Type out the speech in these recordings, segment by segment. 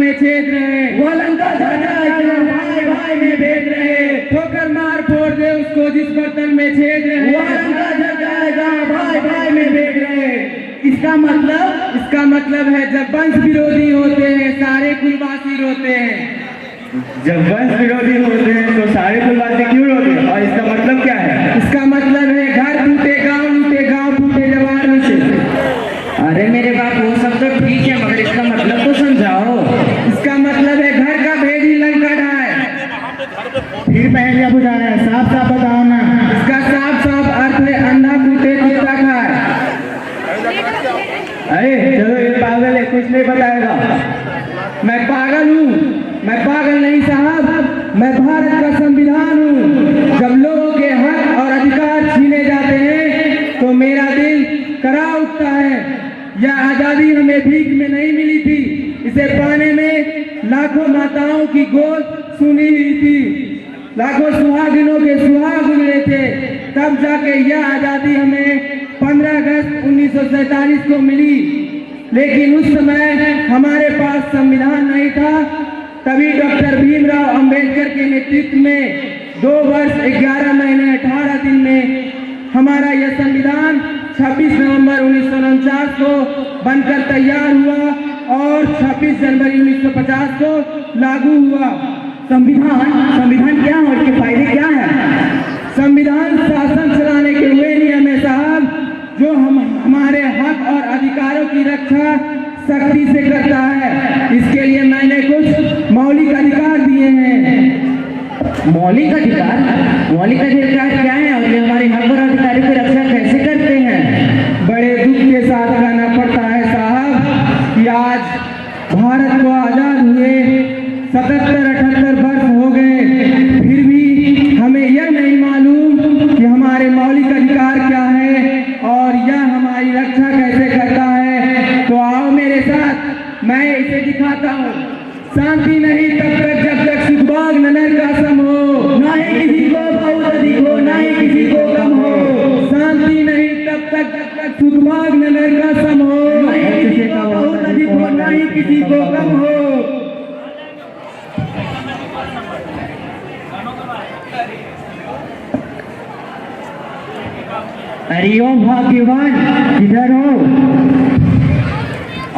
में छेद रहे, वो लंका जा जाएगा भाई भाई में भेद रहे, ठोकर मार फोड़ दे उसको जिस बर्तन में छेद रहे, वो लंका जा जाएगा भाई भाई में भेद रहे। इसका मतलब है जब वंश विरोधी होते हैं सारे कुलवासी रोते हैं। जब वंश विरोधी होते हैं तो सारे कुलवासी क्यों रोते हैं? और इसका मतलब क्या है? इसका मतलब है घर टूटे गांव टूटे जवानों से। अरे मेरे बाप वो सब तो ठीक है, मगर इसका मतलब तो समझाओ। इसका मतलब है घर का भेदी लंका ढाए। फिर पहले बुझा रहा है, साफ साफ बताओ ना। इसका साफ साफ अर्थ है अंधा टूटे कुत्ता खाए। अरे चलो ये पागल है, कुछ नहीं बताएगा। मैं पागल हूँ? मैं पागल नहीं साहब, मैं भारत का संविधान हूँ। जब लोगों के हक और अधिकार छीने जाते हैं तो मेरा दिल करा उठता है। यह आजादी हमें भीख में नहीं मिली थी, इसे पाने में लाखों माताओं की गोद सुनी हुई थी, लाखों सुहागिनों के सुहाग उजड़े थे, तब जाके यह आजादी हमें 15 अगस्त 1947 को मिली। लेकिन उस समय हमारे पास संविधान नहीं था। तभी डॉक्टर भीमराव अंबेडकर के नेतृत्व में 2 वर्ष 11 महीने 18 दिन में हमारा यह संविधान 26 नवंबर 1949 को बनकर तैयार हुआ और 26 जनवरी 1950 को लागू हुआ। संविधान क्या है और इसके फायदे क्या हैं? संविधान शासन चलाने के हुए नियम है साहब, जो हमारे हक और अधिकारों की रक्षा सख्ती से करता है। इसके लिए मैंने कुछ मौलिक अधिकार दिए हैं। मौलिक अधिकार क्या है और ये हमारे हक और अधिकारों की रक्षा कैसे करते हैं? बड़े दुख के साथ कहना पड़ता है साहब कि आज भारत को आजाद हुए 77-78 वर्ष हो गए, फिर भी हमें यह नहीं मालूम कि हमारे मौलिक अधिकार क्या है और यह हमारी रक्षा कैसे करता है। तो आओ मेरे साथ, मैं इसे दिखाता हूँ। शांति नहीं तब तक जब तक सुखबाग ननर का सम हो, ना ही किसी को बहुत अधिक हो, ना ही किसी को कम हो। शांति नहीं तब तक जब तक सुखबाग ननर का सम हो, ना ही किसी को बहुत अधिक हो, ना ही किसी को कम हो। अरे ओ भाग्यवान, किधर हो?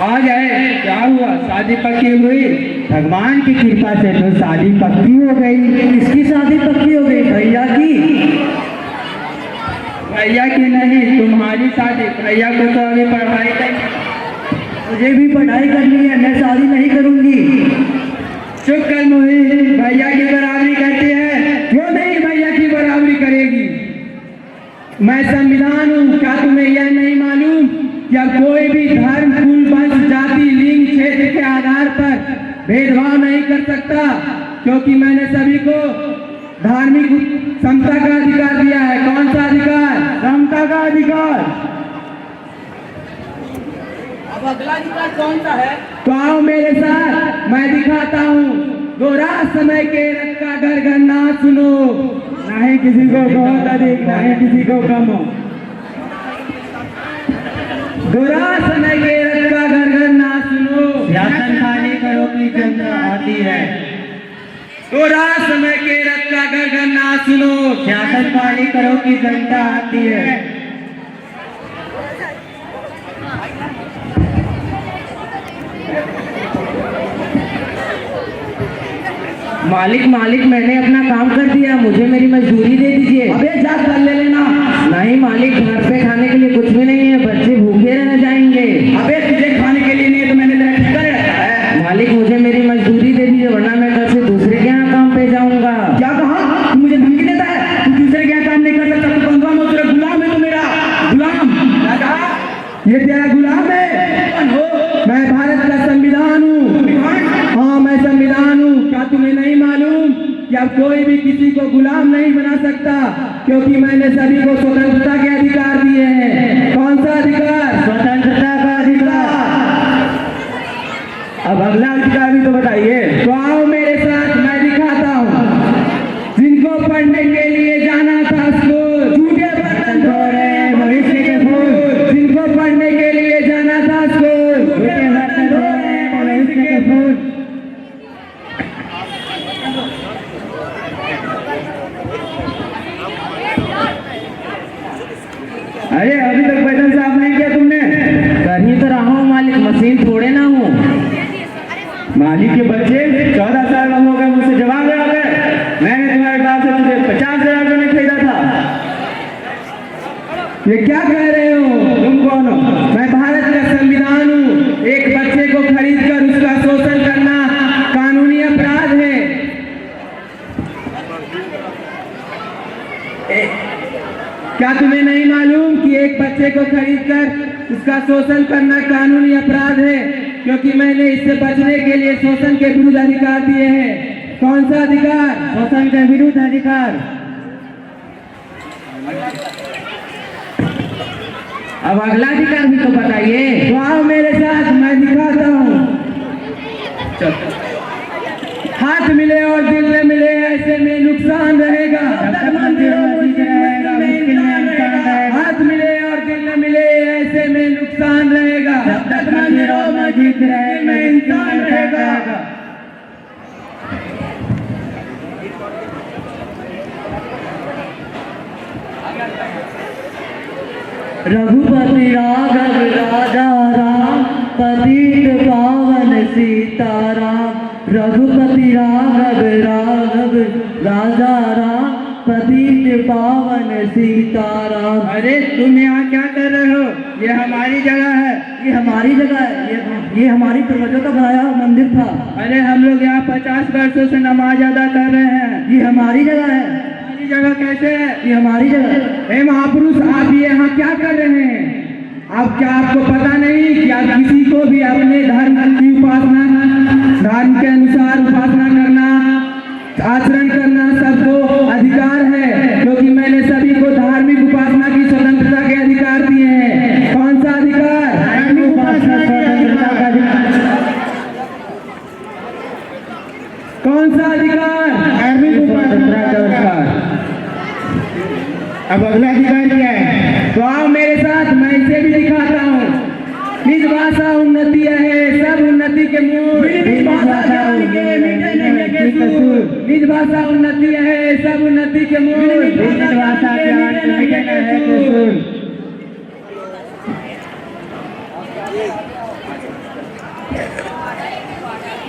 आ जाए, क्या हुआ? शादी पक्की हुई? भगवान की कृपा से तो शादी पक्की हो गई। किसकी शादी पक्की हो गई? भैया की। भैया की नहीं, तुम्हारी शादी। भैया को तो अभी पढ़ाई करनी। मुझे भी पढ़ाई करनी है, मैं शादी नहीं करूंगी। चुप कर मोहित, भैया की बराबरी करती है, क्यों नहीं भैया की बराबरी करेगी? मैं संविधान हूँ, क्या तुम्हें यह नहीं मालूम कि अब कोई भी धर्म, कुल, वंश, जाति, लिंग, क्षेत्र के आधार पर भेदभाव नहीं कर सकता, क्योंकि मैंने सभी को धार्मिक समता का अधिकार दिया है। कौन सा अधिकार? समता का अधिकार। अब अगला अधिकार कौन सा है? तो आओ मेरे साथ, मैं दिखाता हूँ। दोहरा समय के रथ का घर घर ना सुनो, ना ही किसी को बहुत अधिक, ना ही किसी को कम हो। दोहरा समय के रथ का घर घर ना सुनो, शासन खाली करो की जनता आती है। दोहरा समय के रथ का घर घर ना सुनो, शासन खाली करो की जनता आती है। मालिक मैंने अपना काम कर दिया, मुझे मेरी मजदूरी दे दीजिए। अबे जा कर ले लेना। नहीं मालिक, घर पे खाने के लिए कुछ भी नहीं है, बच्चे भूखे रह जाएंगे। अबे तुझे खाने के लिए नहीं है तो मैंने तेरा ठेका रखा है। मालिक मुझे मेरी मजदूरी दे दीजिए, वरना मैं कल से दूसरे के यहाँ काम पे जाऊंगा। क्या कहा? तू मुझे धमकी देता है? तू दूसरे के यहाँ काम नहीं कर सकता, तू बंधुआ में तेरा गुलाम है, तू मेरा गुलाम। क्या कहा? ये तेरा गुलाम है? मैं भारत का संविधान हूँ। हाँ, मैं संविधान हूँ। क्या तुम्हें नहीं मालूम कि अब कोई भी किसी को गुलाम नहीं बना सकता, क्योंकि मैंने सभी को स्वतंत्रता के अधिकार दिए हैं। कौन सा अधिकार? स्वतंत्रता का अधिकार। अब अगला अधिकार भी तो बताइए। तो आओ मेरे साथ, मैं दिखाता हूँ। जिनको पढ़ने के लिए जाना था स्कूल, झूठे बर्तन धो रहे भविष्य के फूल। जिनको पढ़ने के लिए जाना था स्कूल, झूठे बर्तन धो रहे भविष्य के फूल। माली के बच्चे 14 साल का हो गए, मुझसे जवाब लगा गए। मैंने तुम्हारे बाप से तुझे 50,000 में खरीदा था। ये क्या कह रहे हो? तुम कौन हो? मैं भारत का संविधान हूँ। एक बच्चे को खरीद कर उसका शोषण करना कानूनी अपराध है। क्या तुम्हें नहीं मालूम कि एक बच्चे को खरीद कर उसका शोषण करना कानूनी अपराध है? क्योंकि मैंने इससे बचने के लिए शोषण के विरुद्ध अधिकार दिए हैं। कौन सा अधिकार? शोषण के विरुद्ध अधिकार। अब अगला अधिकार भी तो बताइए। तो आओ मेरे साथ, मैं दिखाता हूँ। हाथ मिले और दिल न मिले, ऐसे में नुकसान रहेगा। हाथ मिले और दिल न मिले, ऐसे में नुकसान रहेगा। जब तक मंदिरों मस्जिद रहे में इंसान रहेगा। रघुपति राघव राजा राम, पतित पावन सीताराम। रघुपति राघव राघव राजा राम, पतित पावन सीताराम। अरे तुम यहाँ क्या कर रहे हो? ये हमारी जगह है। ये हमारी जगह है। ये हमारी पूर्वजों का बनाया हुआ मंदिर था। अरे हम लोग यहाँ 50 वर्षों से नमाज अदा कर रहे हैं। ये हमारी जगह है। हमारी जगह कैसे है? ये हमारी जगह है। हे महापुरुष, आप ये यहाँ क्या कर रहे हैं? अब क्या आपको पता नहीं कि आप किसी को भी अपने धर्म की उपासना, धर्म के अनुसार उपासना करना, आचरण करना सबको अधिकार है? क्योंकि मैंने सभी को धार्मिक उपासना की स्वतंत्रता के अधिकार दिए हैं। कौन सा अधिकार? धार्मिक उपासना स्वतंत्रता का अधिकार। कौन सा अधिकार? धार्मिक उपासना का अधिकार। अब अगला अधिकार क्या है? तो आओ मेरे साथ, मैं इसे भी दिखाता हूँ। निज भाषा उन्नति है, सब उन्नति के मूल। निज भाषा उन्नति है, सब उन्नति के मूल।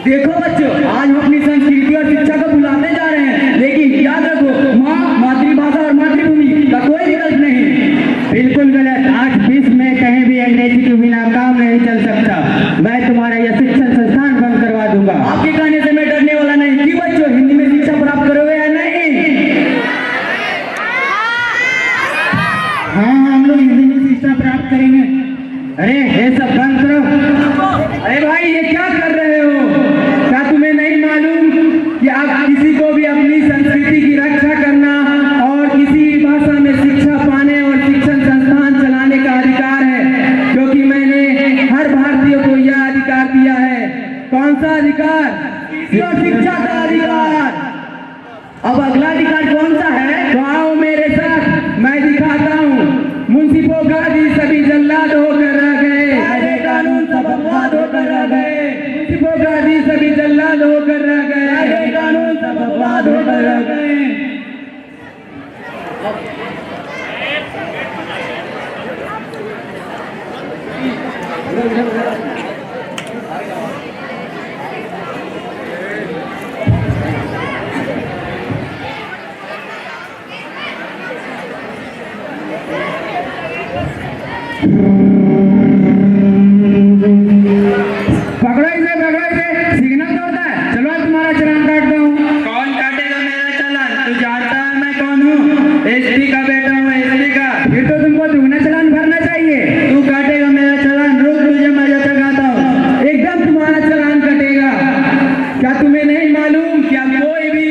देखो बच्चों, आज हम अपनी संस्कृति और शिक्षा को भुलाते जा रहे हैं, लेकिन याद रखो, माँ, मातृभाषा और मातृभूमि का कोई विकल्प नहीं। बिल्कुल गलत। आज विश्व में कहीं भी अंग्रेजी के बिना काम नहीं चल सकता। मैं तुम्हारा यह शिक्षण संस्थान बंद करवा दूंगा। आपके कहने से मैं डरने वाला नहीं। क्यों बच्चों, हिंदी में शिक्षा प्राप्त करोगे या नहीं? हाँ, हम लोग हिंदी में शिक्षा प्राप्त करेंगे। अरे ये सब बंद करो। अरे भाई, ये क्या कर रहे हो? क्या तुम्हें नहीं मालूम कि आप किसी को भी अपनी संस्कृति की रक्षा करना और किसी भाषा में शिक्षा पाने और शिक्षण संस्थान चलाने का अधिकार है? क्योंकि मैंने हर भारतीय को यह अधिकार दिया है। कौन सा अधिकार? शिक्षा का अधिकार। अब अगला अधिकार कौन सा है? तो आओ मेरे साथ, मैं दिखाता हूँ। मुंशी पोगाजी सभी जल्लाद होकर रह गए। कानून सब अपवाद होकर रह गए। मुंशी पोगाजी सभी जल्लाद होकर रह गए। कानून सब अपवाद होकर रह गए। पकड़ो इसे, सिग्नल तो होता है। चलो तुम्हारा चालान काटता हूँ। कौन काटेगा मेरा चालान? तू जानता है मैं कौन हूँ? एसपी का बेटा हूँ, एसपी का। फिर तो तुमको दुगना चालान भरना चाहिए। तू काटेगा मेरा चालान। रुक, तुझे मैं जब तक आता हूँ एकदम तुम्हारा चालान कटेगा। क्या तुम्हें नहीं मालूम कि अब कोई भी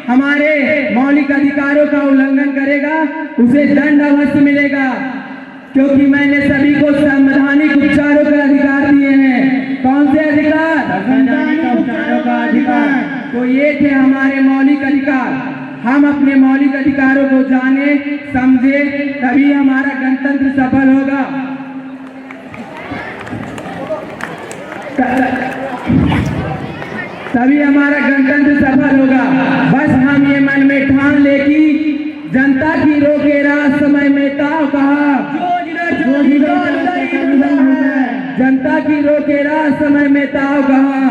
हमारे मौलिक अधिकारों का उल्लंघन करेगा उसे दंड अवश्य मिलेगा? क्योंकि मैंने सभी को संवैधानिक उपचारों के अधिकार दिए हैं। कौन से अधिकार? संवैधानिक उपचारों का अधिकार। तो ये थे हमारे मौलिक अधिकार। हम अपने मौलिक अधिकारों को जाने समझे, तभी हमारा गणतंत्र सफल होगा। तभी हमारा गणतंत्र सफल होगा। बस हम ये मन में ठान ले कि जनता की रोके राह समय में ताव कहा। जनता की रोके राह समय में ताव कहा।